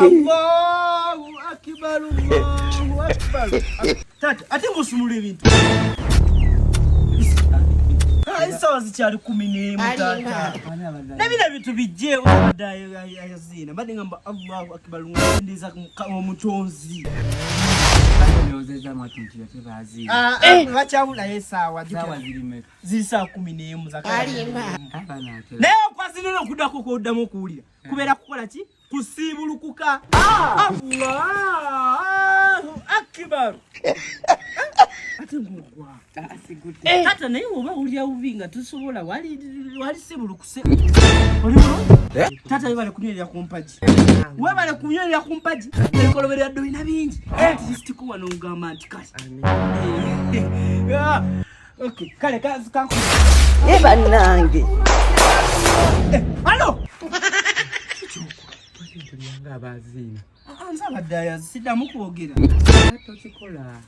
Allahu akbar, Allahu akbar. Tata, ate musumule ebintu. Isa wazichali 11 tata. Nabina bintu bijje wadayo yazina. Bade ngamba Allahu akbar ngendiza omutonzi. Ozeza matunti yatebazi. Bachabula yesawa sawa zilime. Zisa 11 Kalimba. Leo kwa sineno kudako ko damo kuulira. Kubera kukola ki? Kusibulukuka. Allahu akbar. Ate ngugwa. Asigute. Tata naye oba ulya ubinga tusobola wali sibulukuse. Oli mulo? Tata yebale kunyelya kumpaji. Webale kunyelya kumpaji. Ekoloberera doina bingi. Just kuwa no ngama ntikati. Okay, kale kazi kanku. Eba nange. Allo. Tuliyanga abazina. Ansaba daya sida mukwogera. Tochikola.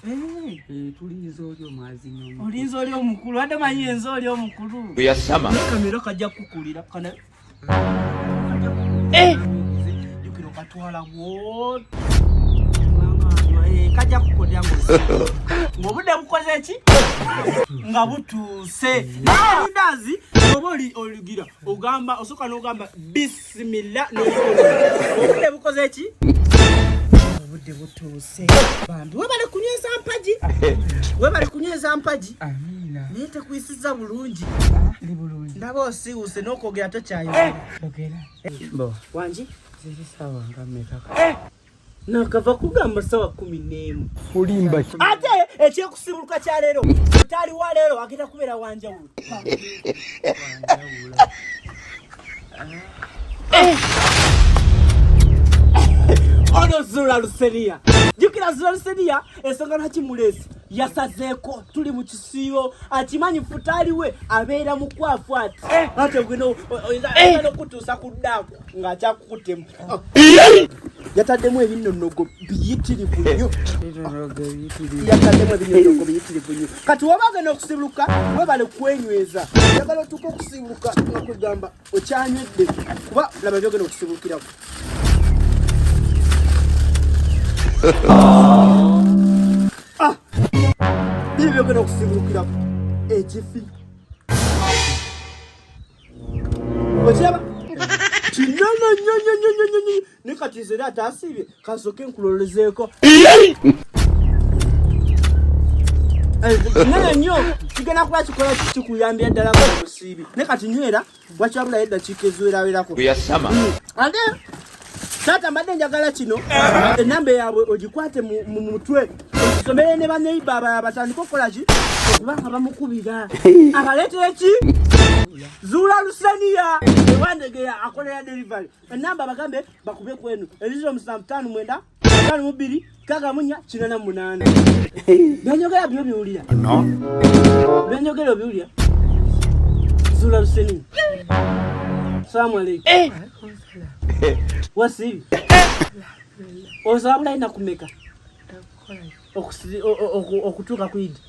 Tulizo olyo mazina. Olinzo olyo omukulu ade manyi enzo olyo omukulu. Kuyasama. Kamera kajja kukulira kana. Yukiro katwala wo. Kajja kukulira ngo. Ngobude bukoze ki? Nga butuse. Ndazi oboli oligira. Ogamba osoka n'ogamba bismillah ngobude bukoze ki? Obudde butuse. Bambi webale kunyweza mpaji. Webale kunyweza mpaji. Amina. Nete kwisiza bulungi. Ndi bulungi. Ndaba osiwuse n'okwogera tokyayo. Ogera. Bo. Wanji? Ziri sawa ngameka. Nakava kugamba sawa 11. Kulimba ki? Ate ekyekusibuluka kya leero. Tali wa leero agenda kubeera wanjawulo. Ono Zula Luseria. Jukira Zula Luseria ensonga lwaki mulesi yasazeeko tuli mu kisiibo akimanyi futali we abeera mu kwafu ati ate gwino oyinza okutuusa ku ddaaku ng'akyakukutemu yataddemu ebinnonogo biyitirivu nnyo kati wabagenda okusibuluka webale kwenyweza yagala otuuka okusibuluka nga kwegamba okyanywedde kuba laba byogenda okusibulukirako. Bili byogenda okusibulukirako ekifi okiraba kinyonyonyonyonyonyo ne kati nze era ataasibye kasooke nkulolezeeko nnyo kigenda kuba kikola kikuyambya ddala ko obusiibi ne kati nywera wakyabulayo eddakiika eziwerawerako Kuyasama. ate tata mbadde njagala kino enamba yaabwe ogikwate mu mutwe osomere ne baneiba abalala batandika okukola ki okubanga bamukubira abaleetere ki Zula Lusenia ewandegeya akolera delivery enamba bagambe bakube kwenu 075 52 88. Byanyogera byo biwulira No. Byanyogera biwulira Zula Lusenia. Assalamu alaykum. Wasi ozabula ina kumeka okutuka kwidi